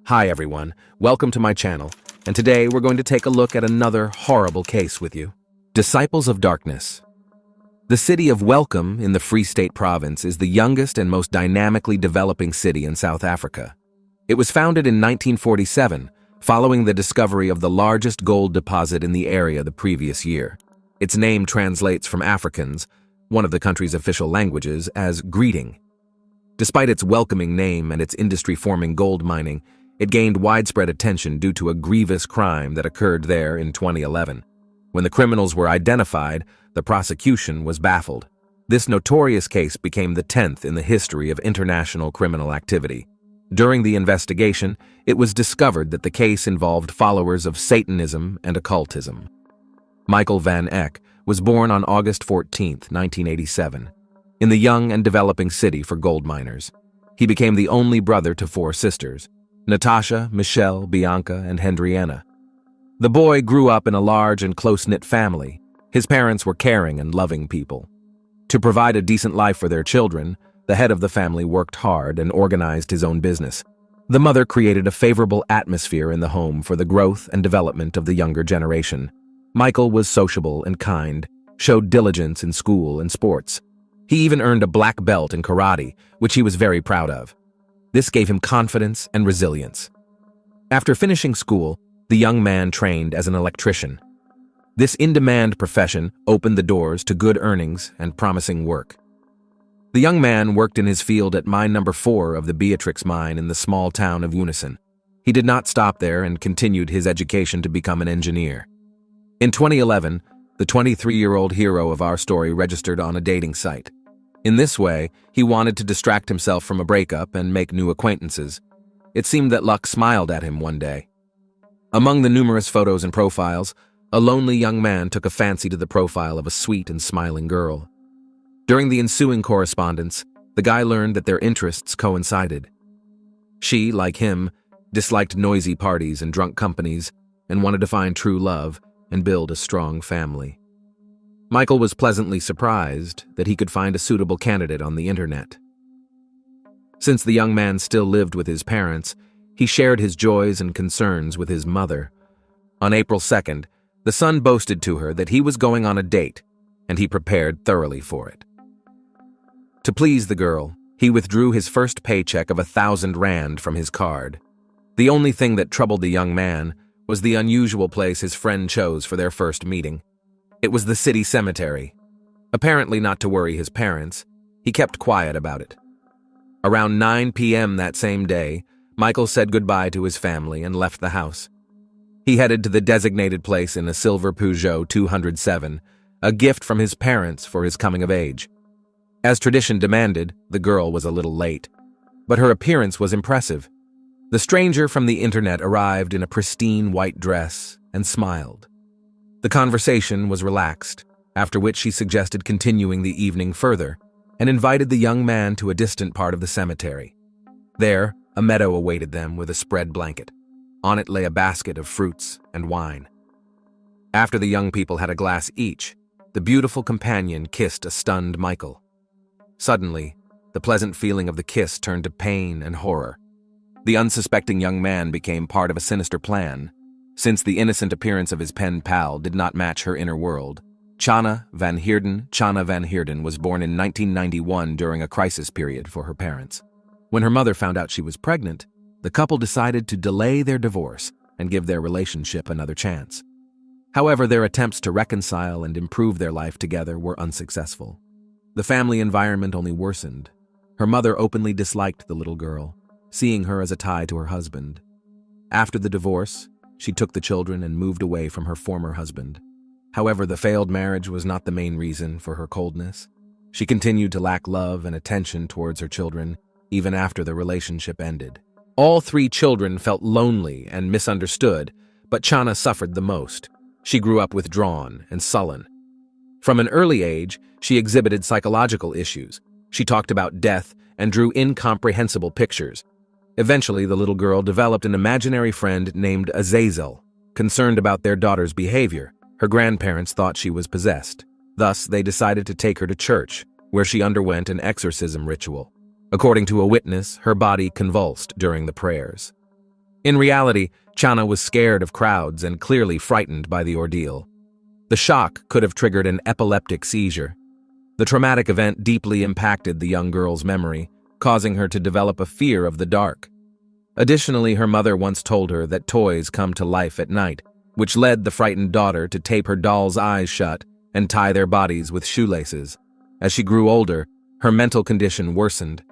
Hi everyone, welcome to my channel, and today we're going to take a look at another horrible case with you. Disciples of Darkness. The city of Welcome in the Free State Province is the youngest and most dynamically developing city in South Africa. It was founded in 1947, following the discovery of the largest gold deposit in the area the previous year. Its name translates from Afrikaans, one of the country's official languages, as greeting. Despite its welcoming name and its industry-forming gold mining, it gained widespread attention due to a grievous crime that occurred there in 2011. When the criminals were identified, the prosecution was baffled. This notorious case became the 10th in the history of international criminal activity. During the investigation, it was discovered that the case involved followers of Satanism and occultism. Michael van Eck was born on August 14, 1987, in the young and developing city for gold miners. He became the only brother to 4 sisters: Natasha, Michelle, Bianca, and Hendriana. The boy grew up in a large and close-knit family. His parents were caring and loving people. To provide a decent life for their children, the head of the family worked hard and organized his own business. The mother created a favorable atmosphere in the home for the growth and development of the younger generation. Michael was sociable and kind, showed diligence in school and sports. He even earned a black belt in karate, which he was very proud of. This gave him confidence and resilience. After finishing school, the young man trained as an electrician. This in-demand profession opened the doors to good earnings and promising work. The young man worked in his field at mine number 4 of the Beatrix mine in the small town of Unison. He did not stop there and continued his education to become an engineer. In 2011, the 23-year-old hero of our story registered on a dating site. In this way, he wanted to distract himself from a breakup and make new acquaintances. It seemed that luck smiled at him one day. Among the numerous photos and profiles, a lonely young man took a fancy to the profile of a sweet and smiling girl. During the ensuing correspondence, the guy learned that their interests coincided. She, like him, disliked noisy parties and drunk companies and wanted to find true love and build a strong family. Michael was pleasantly surprised that he could find a suitable candidate on the internet. Since the young man still lived with his parents, he shared his joys and concerns with his mother. On April 2nd, the son boasted to her that he was going on a date, and he prepared thoroughly for it. To please the girl, he withdrew his first paycheck of 1,000 rand from his card. The only thing that troubled the young man was the unusual place his friend chose for their first meeting. It was the city cemetery. Apparently not to worry his parents, he kept quiet about it. Around 9 p.m. that same day, Michael said goodbye to his family and left the house. He headed to the designated place in a silver Peugeot 207, a gift from his parents for his coming of age. As tradition demanded, the girl was a little late, but her appearance was impressive. The stranger from the internet arrived in a pristine white dress and smiled. The conversation was relaxed, after which she suggested continuing the evening further and invited the young man to a distant part of the cemetery. There, a meadow awaited them with a spread blanket. On it lay a basket of fruits and wine. After the young people had a glass each, the beautiful companion kissed a stunned Michael. Suddenly, the pleasant feeling of the kiss turned to pain and horror. The unsuspecting young man became part of a sinister plan. Since the innocent appearance of his pen pal did not match her inner world, Chana van Heerden was born in 1991 during a crisis period for her parents. When her mother found out she was pregnant, the couple decided to delay their divorce and give their relationship another chance. However, their attempts to reconcile and improve their life together were unsuccessful. The family environment only worsened. Her mother openly disliked the little girl, seeing her as a tie to her husband. After the divorce, she took the children and moved away from her former husband. However, the failed marriage was not the main reason for her coldness. She continued to lack love and attention towards her children, even after the relationship ended. All 3 children felt lonely and misunderstood, but Chana suffered the most. She grew up withdrawn and sullen. From an early age, she exhibited psychological issues. She talked about death and drew incomprehensible pictures. Eventually, the little girl developed an imaginary friend named Azazel. Concerned about their daughter's behavior, her grandparents thought she was possessed. Thus, they decided to take her to church, where she underwent an exorcism ritual. According to a witness, her body convulsed during the prayers. In reality, Chana was scared of crowds and clearly frightened by the ordeal. The shock could have triggered an epileptic seizure. The traumatic event deeply impacted the young girl's memory, causing her to develop a fear of the dark. Additionally, her mother once told her that toys come to life at night, which led the frightened daughter to tape her doll's eyes shut and tie their bodies with shoelaces. As she grew older, her mental condition worsened.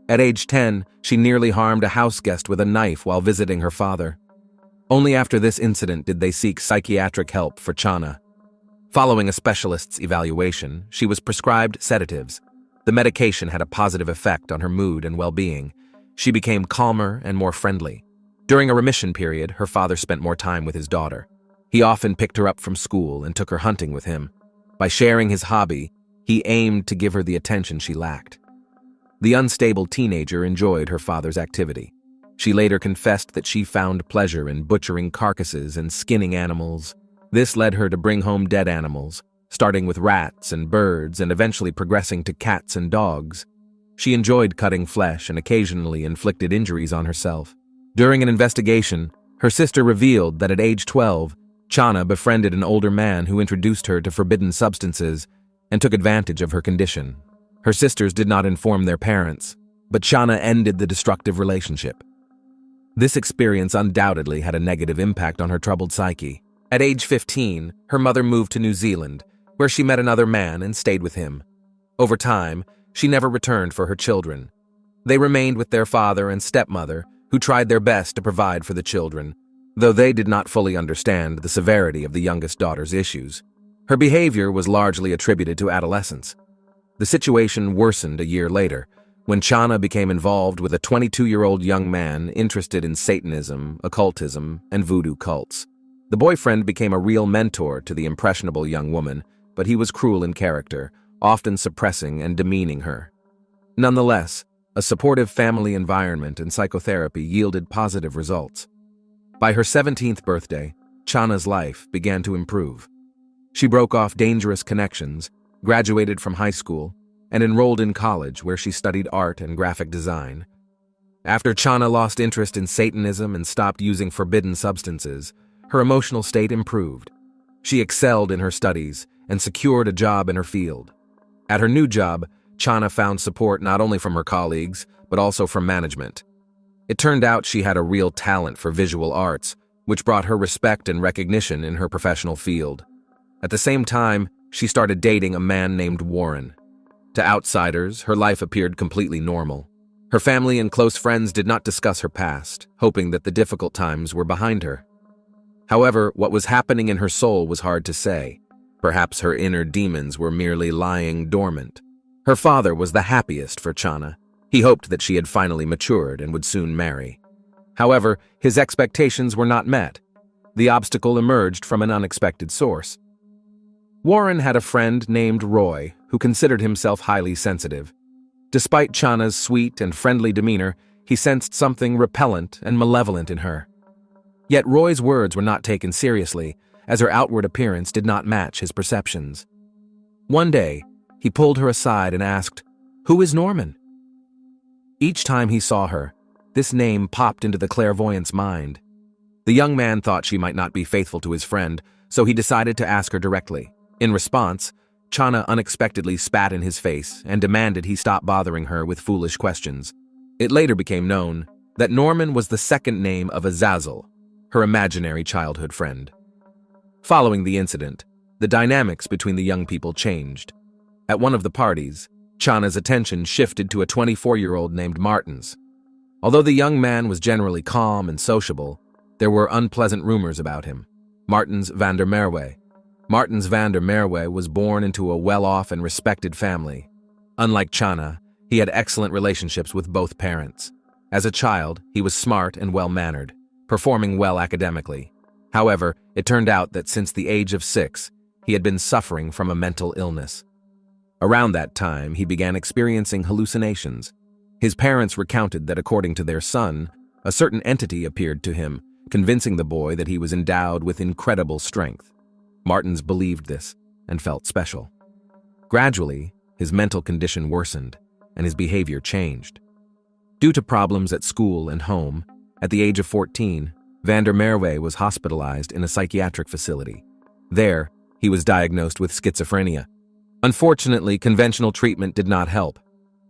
At age 10, she nearly harmed a houseguest with a knife while visiting her father. Only after this incident did they seek psychiatric help for Chana. Following a specialist's evaluation, she was prescribed sedatives. The medication had a positive effect on her mood and well-being. She became calmer and more friendly. During a remission period, her father spent more time with his daughter. He often picked her up from school and took her hunting with him. By sharing his hobby, he aimed to give her the attention she lacked. The unstable teenager enjoyed her father's activity. She later confessed that she found pleasure in butchering carcasses and skinning animals. This led her to bring home dead animals, starting with rats and birds and eventually progressing to cats and dogs. She enjoyed cutting flesh and occasionally inflicted injuries on herself. During an investigation, her sister revealed that at age 12, Chana befriended an older man who introduced her to forbidden substances and took advantage of her condition. Her sisters did not inform their parents, but Chana ended the destructive relationship. This experience undoubtedly had a negative impact on her troubled psyche. At age 15, her mother moved to New Zealand, where she met another man and stayed with him. Over time, she never returned for her children. They remained with their father and stepmother, who tried their best to provide for the children, though they did not fully understand the severity of the youngest daughter's issues. Her behavior was largely attributed to adolescence. The situation worsened a year later, when Chana became involved with a 22-year-old young man interested in Satanism, occultism, and voodoo cults. The boyfriend became a real mentor to the impressionable young woman, but he was cruel in character, often suppressing and demeaning her. Nonetheless, a supportive family environment and psychotherapy yielded positive results. By her 17th birthday, Chana's life began to improve. She broke off dangerous connections, graduated from high school, and enrolled in college where she studied art and graphic design. After Chana lost interest in Satanism and stopped using forbidden substances, her emotional state improved. She excelled in her studies and secured a job in her field. At her new job, Chana found support not only from her colleagues, but also from management. It turned out she had a real talent for visual arts, which brought her respect and recognition in her professional field. At the same time, she started dating a man named Warren. To outsiders, her life appeared completely normal. Her family and close friends did not discuss her past, hoping that the difficult times were behind her. However, what was happening in her soul was hard to say. Perhaps her inner demons were merely lying dormant. Her father was the happiest for Chana. He hoped that she had finally matured and would soon marry. However, his expectations were not met. The obstacle emerged from an unexpected source. Warren had a friend named Roy, who considered himself highly sensitive. Despite Chana's sweet and friendly demeanor, he sensed something repellent and malevolent in her. Yet Roy's words were not taken seriously, as her outward appearance did not match his perceptions. One day, he pulled her aside and asked, "Who is Norman?" Each time he saw her, this name popped into the clairvoyant's mind. The young man thought she might not be faithful to his friend, so he decided to ask her directly. In response, Chana unexpectedly spat in his face and demanded he stop bothering her with foolish questions. It later became known that Norman was the second name of Azazel, her imaginary childhood friend. Following the incident, the dynamics between the young people changed. At one of the parties, Chana's attention shifted to a 24-year-old named Martins. Although the young man was generally calm and sociable, there were unpleasant rumors about him. Martins van der Merwe. Martins van der Merwe was born into a well-off and respected family. Unlike Chana, he had excellent relationships with both parents. As a child, he was smart and well-mannered, performing well academically. However, it turned out that since the age of 6, he had been suffering from a mental illness. Around that time, he began experiencing hallucinations. His parents recounted that according to their son, a certain entity appeared to him, convincing the boy that he was endowed with incredible strength. Martins believed this and felt special. Gradually, his mental condition worsened, and his behavior changed. Due to problems at school and home, At the age of 14, van der Merwe was hospitalized in a psychiatric facility. There, he was diagnosed with schizophrenia. Unfortunately, conventional treatment did not help.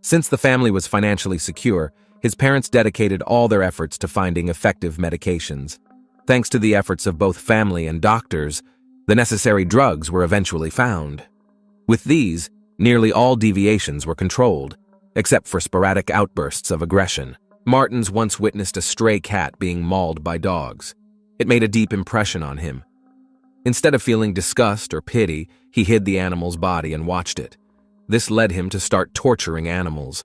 Since the family was financially secure, his parents dedicated all their efforts to finding effective medications. Thanks to the efforts of both family and doctors, the necessary drugs were eventually found. With these, nearly all deviations were controlled, except for sporadic outbursts of aggression. Martens once witnessed a stray cat being mauled by dogs. It made a deep impression on him. Instead of feeling disgust or pity, he hid the animal's body and watched it. This led him to start torturing animals.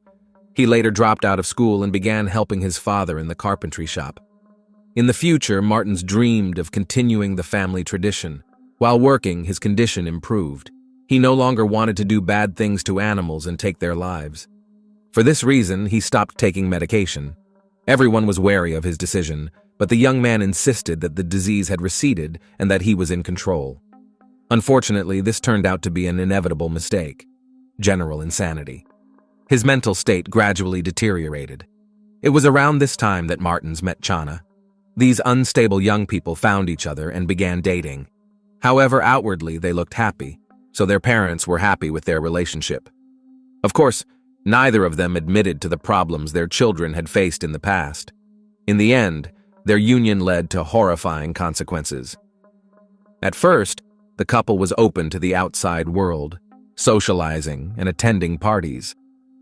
He later dropped out of school and began helping his father in the carpentry shop. In the future, Martens dreamed of continuing the family tradition. While working, his condition improved. He no longer wanted to do bad things to animals and take their lives. For this reason, he stopped taking medication. Everyone was wary of his decision, but the young man insisted that the disease had receded and that he was in control. Unfortunately, this turned out to be an inevitable mistake: general insanity. His mental state gradually deteriorated. It was around this time that Martens met Chana. These unstable young people found each other and began dating. However, outwardly they looked happy, so their parents were happy with their relationship. Of course, neither of them admitted to the problems their children had faced in the past. In the end, their union led to horrifying consequences. At first, the couple was open to the outside world, socializing and attending parties.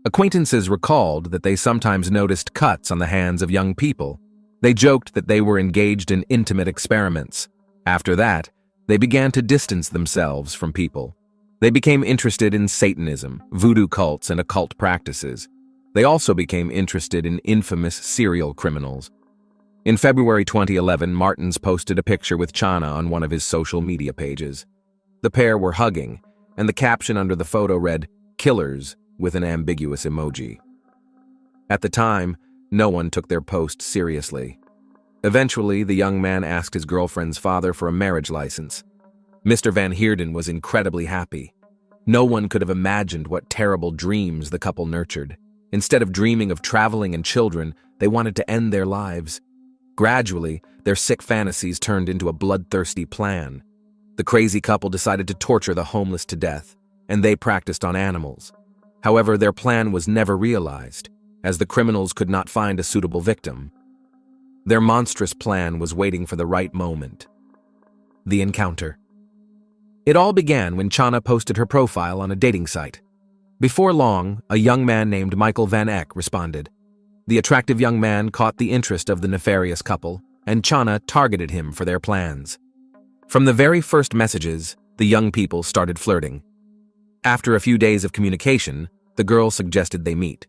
Acquaintances recalled that they sometimes noticed cuts on the hands of young people. They joked that they were engaged in intimate experiments. After that, they began to distance themselves from people. They became interested in Satanism, voodoo cults, and occult practices. They also became interested in infamous serial criminals. In February 2011, Martens posted a picture with Chana on one of his social media pages. The pair were hugging, and the caption under the photo read, "Killers," with an ambiguous emoji. At the time, no one took their post seriously. Eventually, the young man asked his girlfriend's father for a marriage license. Mr. Van Heerden was incredibly happy. No one could have imagined what terrible dreams the couple nurtured. Instead of dreaming of traveling and children, they wanted to end their lives. Gradually, their sick fantasies turned into a bloodthirsty plan. The crazy couple decided to torture the homeless to death, and they practiced on animals. However, their plan was never realized, as the criminals could not find a suitable victim. Their monstrous plan was waiting for the right moment. The encounter. It all began when Chana posted her profile on a dating site. Before long, a young man named Michael Van Eck responded. The attractive young man caught the interest of the nefarious couple, and Chana targeted him for their plans. From the very first messages, the young people started flirting. After a few days of communication, the girl suggested they meet.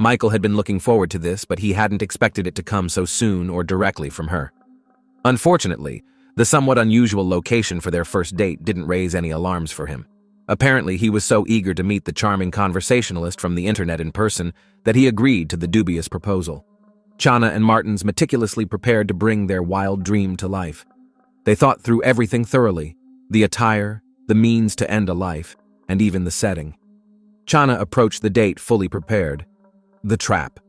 Michael had been looking forward to this, but he hadn't expected it to come so soon or directly from her. Unfortunately, the somewhat unusual location for their first date didn't raise any alarms for him. Apparently, he was so eager to meet the charming conversationalist from the internet in person that he agreed to the dubious proposal. Chana and Martens meticulously prepared to bring their wild dream to life. They thought through everything thoroughly: the attire, the means to end a life, and even the setting. Chana approached the date fully prepared. The trap.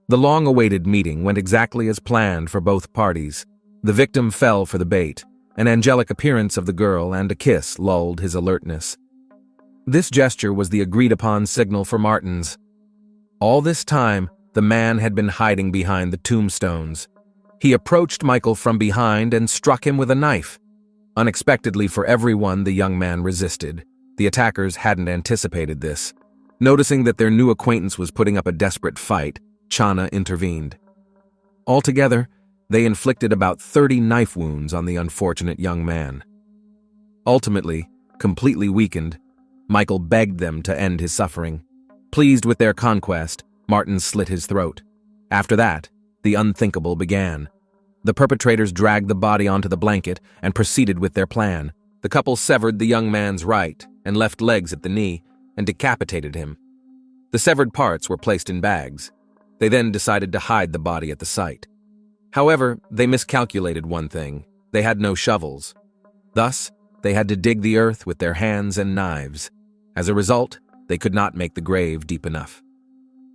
The long-awaited meeting went exactly as planned for both parties. The victim fell for the bait. An angelic appearance of the girl and a kiss lulled his alertness. This gesture was the agreed-upon signal for Martens. All this time, the man had been hiding behind the tombstones. He approached Michael from behind and struck him with a knife. Unexpectedly for everyone, the young man resisted. The attackers hadn't anticipated this. Noticing that their new acquaintance was putting up a desperate fight, Chana intervened. Altogether, they inflicted about 30 knife wounds on the unfortunate young man. Ultimately, completely weakened, Michael begged them to end his suffering. Pleased with their conquest, Martens slit his throat. After that, the unthinkable began. The perpetrators dragged the body onto the blanket and proceeded with their plan. The couple severed the young man's right and left legs at the knee and decapitated him. The severed parts were placed in bags. They then decided to hide the body at the site. However, they miscalculated one thing: they had no shovels. Thus, they had to dig the earth with their hands and knives. As a result, they could not make the grave deep enough.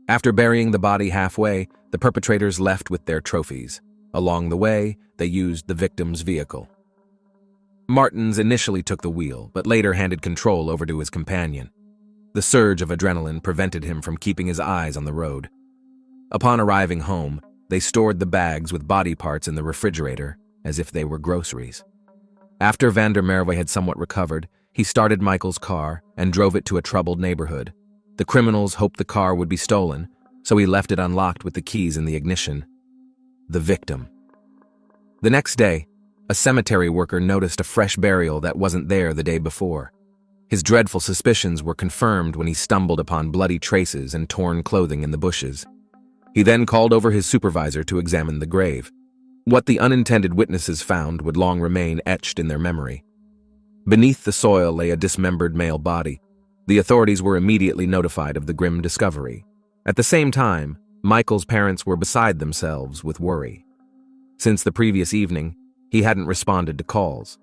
After burying the body halfway, the perpetrators left with their trophies. Along the way, they used the victim's vehicle. Martins initially took the wheel, but later handed control over to his companion. The surge of adrenaline prevented him from keeping his eyes on the road. Upon arriving home, they stored the bags with body parts in the refrigerator as if they were groceries. After Van der Merwe had somewhat recovered, he started Michael's car and drove it to a troubled neighborhood. The criminals hoped the car would be stolen, so he left it unlocked with the keys in the ignition. The victim. The next day, a cemetery worker noticed a fresh burial that wasn't there the day before. His dreadful suspicions were confirmed when he stumbled upon bloody traces and torn clothing in the bushes. He then called over his supervisor to examine the grave. What the unintended witnesses found would long remain etched in their memory. Beneath the soil lay a dismembered male body. The authorities were immediately notified of the grim discovery. At the same time, Michael's parents were beside themselves with worry. Since the previous evening, he hadn't responded to calls,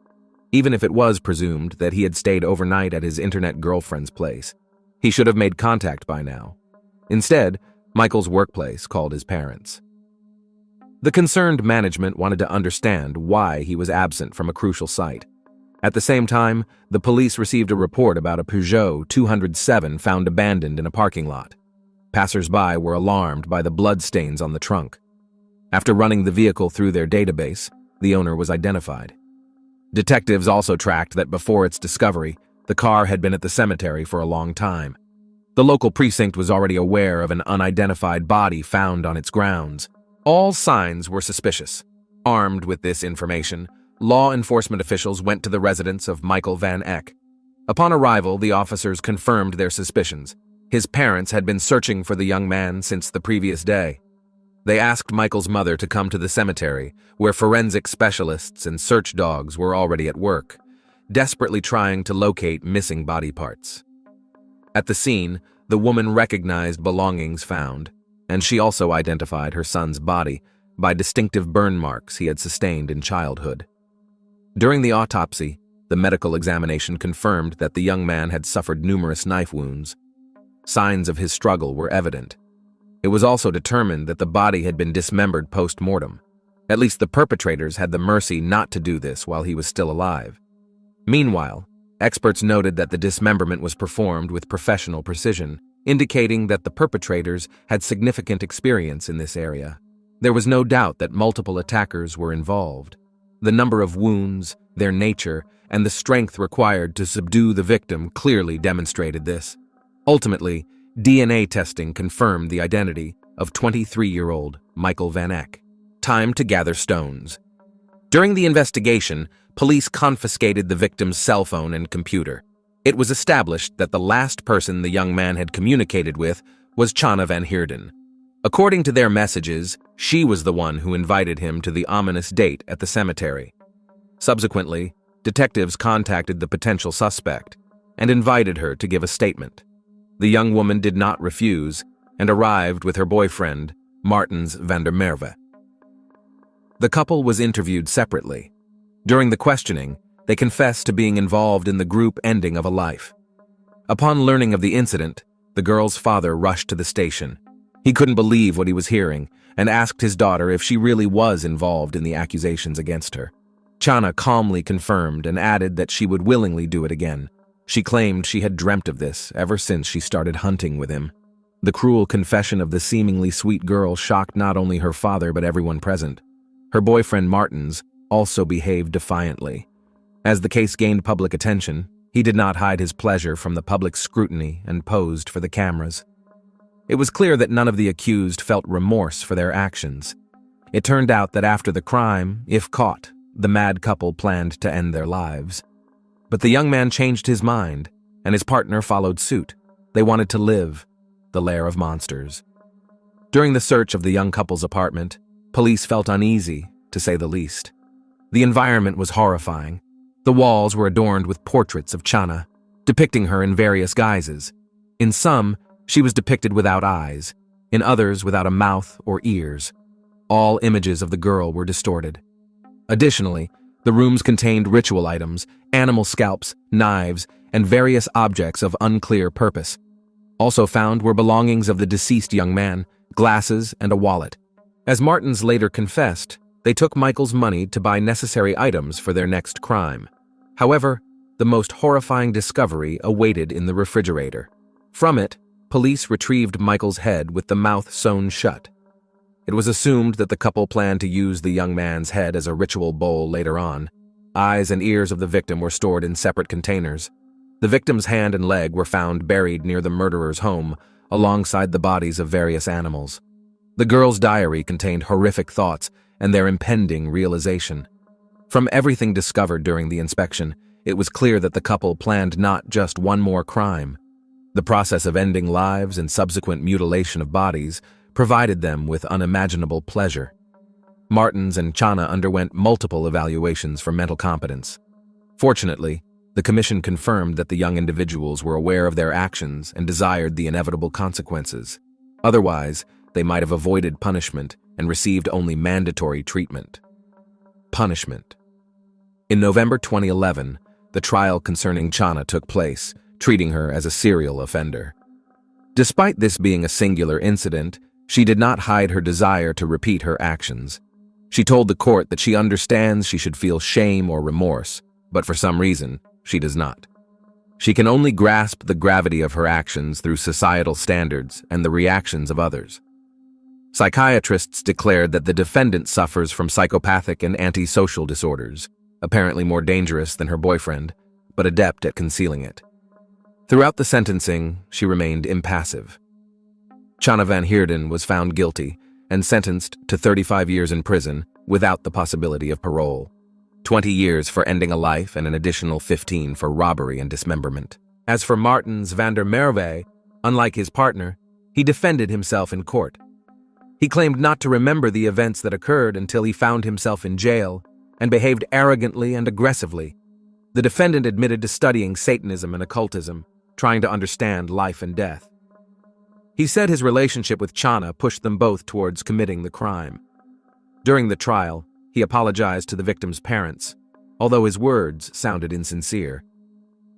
even if it was presumed that he had stayed overnight at his internet girlfriend's place. He should have made contact by now. Instead, Michael's workplace called his parents. The concerned management wanted to understand why he was absent from a crucial site. At the same time, the police received a report about a Peugeot 207 found abandoned in a parking lot. Passers-by were alarmed by the bloodstains on the trunk. After running the vehicle through their database, the owner was identified. Detectives also tracked that before its discovery, the car had been at the cemetery for a long time. The local precinct was already aware of an unidentified body found on its grounds. All signs were suspicious. Armed with this information, law enforcement officials went to the residence of Michael Van Eck. Upon arrival, the officers confirmed their suspicions. His parents had been searching for the young man since the previous day. They asked Michael's mother to come to the cemetery, where forensic specialists and search dogs were already at work, desperately trying to locate missing body parts. At the scene, the woman recognized belongings found, and she also identified her son's body by distinctive burn marks he had sustained in childhood. During the autopsy, the medical examination confirmed that the young man had suffered numerous knife wounds. Signs of his struggle were evident. It was also determined that the body had been dismembered post-mortem. At least the perpetrators had the mercy not to do this while he was still alive. Meanwhile, experts noted that the dismemberment was performed with professional precision, indicating that the perpetrators had significant experience in this area. There was no doubt that multiple attackers were involved. The number of wounds, their nature, and the strength required to subdue the victim clearly demonstrated this. Ultimately, DNA testing confirmed the identity of 23-year-old Michael Van Eck. Time to gather stones. During the investigation, police confiscated the victim's cell phone and computer. It was established that the last person the young man had communicated with was Chana van Heerden. According to their messages, she was the one who invited him to the ominous date at the cemetery. Subsequently, detectives contacted the potential suspect and invited her to give a statement. The young woman did not refuse and arrived with her boyfriend, Martins van der Merwe. The couple was interviewed separately. During the questioning, they confessed to being involved in the group ending of a life. Upon learning of the incident, the girl's father rushed to the station. He couldn't believe what he was hearing and asked his daughter if she really was involved in the accusations against her. Chana calmly confirmed and added that she would willingly do it again. She claimed she had dreamt of this ever since she started hunting with him. The cruel confession of the seemingly sweet girl shocked not only her father but everyone present. Her boyfriend Martins also behaved defiantly. As the case gained public attention, he did not hide his pleasure from the public scrutiny and posed for the cameras. It was clear that none of the accused felt remorse for their actions. It turned out that after the crime, if caught, the mad couple planned to end their lives. But the young man changed his mind, and his partner followed suit. They wanted to live, the lair of monsters. During the search of the young couple's apartment, police felt uneasy, to say the least. The environment was horrifying. The walls were adorned with portraits of Chana, depicting her in various guises. In some, she was depicted without eyes, in others without a mouth or ears. All images of the girl were distorted. Additionally, the rooms contained ritual items, animal scalps, knives, and various objects of unclear purpose. Also found were belongings of the deceased young man, glasses, and a wallet. As Martins later confessed, they took Michael's money to buy necessary items for their next crime. However, the most horrifying discovery awaited in the refrigerator. From it, police retrieved Michael's head with the mouth sewn shut. It was assumed that the couple planned to use the young man's head as a ritual bowl later on. Eyes and ears of the victim were stored in separate containers. The victim's hand and leg were found buried near the murderer's home, alongside the bodies of various animals. The girl's diary contained horrific thoughts and their impending realization. From everything discovered during the inspection, it was clear that the couple planned not just one more crime. The process of ending lives and subsequent mutilation of bodies provided them with unimaginable pleasure. Martins and Chana underwent multiple evaluations for mental competence. Fortunately, the commission confirmed that the young individuals were aware of their actions and desired the inevitable consequences. Otherwise, they might have avoided punishment and received only mandatory treatment. Punishment. In November 2011, the trial concerning Chana took place, treating her as a serial offender. Despite this being a singular incident, she did not hide her desire to repeat her actions. She told the court that she understands she should feel shame or remorse, but for some reason, she does not. She can only grasp the gravity of her actions through societal standards and the reactions of others. Psychiatrists declared that the defendant suffers from psychopathic and antisocial disorders, apparently more dangerous than her boyfriend, but adept at concealing it. Throughout the sentencing, she remained impassive. Chana Van Heerden was found guilty and sentenced to 35 years in prison without the possibility of parole, 20 years for ending a life and an additional 15 for robbery and dismemberment. As for Martins van der Merwe, unlike his partner, he defended himself in court. He claimed not to remember the events that occurred until he found himself in jail and behaved arrogantly and aggressively. The defendant admitted to studying Satanism and occultism, trying to understand life and death. He said his relationship with Chana pushed them both towards committing the crime. During the trial, he apologized to the victim's parents, although his words sounded insincere.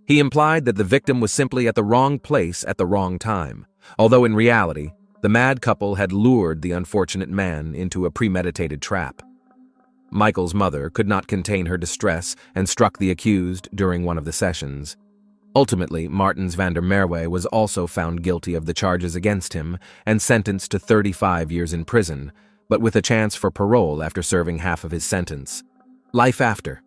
He implied that the victim was simply at the wrong place at the wrong time, although in reality, the mad couple had lured the unfortunate man into a premeditated trap. Michael's mother could not contain her distress and struck the accused during one of the sessions. Ultimately, Martins van der Merwe was also found guilty of the charges against him and sentenced to 35 years in prison, but with a chance for parole after serving half of his sentence. Life after.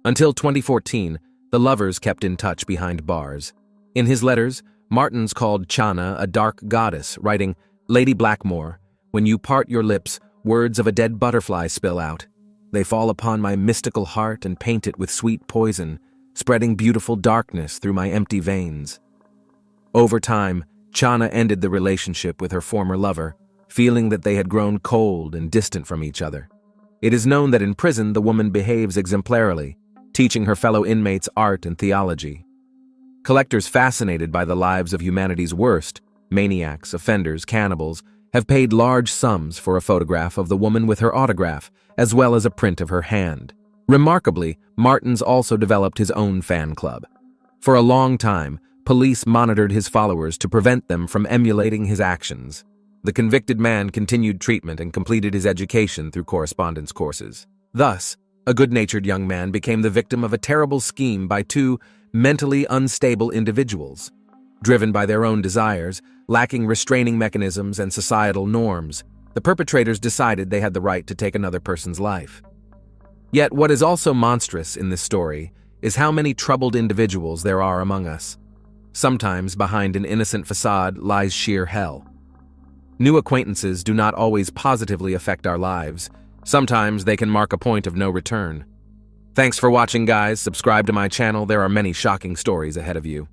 Until 2014, the lovers kept in touch behind bars. In his letters, Martins called Chana a dark goddess, writing, "Lady Blackmore, when you part your lips, words of a dead butterfly spill out. They fall upon my mystical heart and paint it with sweet poison, spreading beautiful darkness through my empty veins." Over time, Chana ended the relationship with her former lover, feeling that they had grown cold and distant from each other. It is known that in prison the woman behaves exemplarily, teaching her fellow inmates art and theology. Collectors fascinated by the lives of humanity's worst, maniacs, offenders, cannibals, have paid large sums for a photograph of the woman with her autograph, as well as a print of her hand. Remarkably, Martins also developed his own fan club. For a long time, police monitored his followers to prevent them from emulating his actions. The convicted man continued treatment and completed his education through correspondence courses. Thus, a good-natured young man became the victim of a terrible scheme by two mentally unstable individuals. Driven by their own desires, lacking restraining mechanisms and societal norms, the perpetrators decided they had the right to take another person's life. Yet what is also monstrous in this story is how many troubled individuals there are among us. Sometimes behind an innocent facade lies sheer hell. New acquaintances do not always positively affect our lives. Sometimes they can mark a point of no return. Thanks for watching, guys. Subscribe to my channel. There are many shocking stories ahead of you.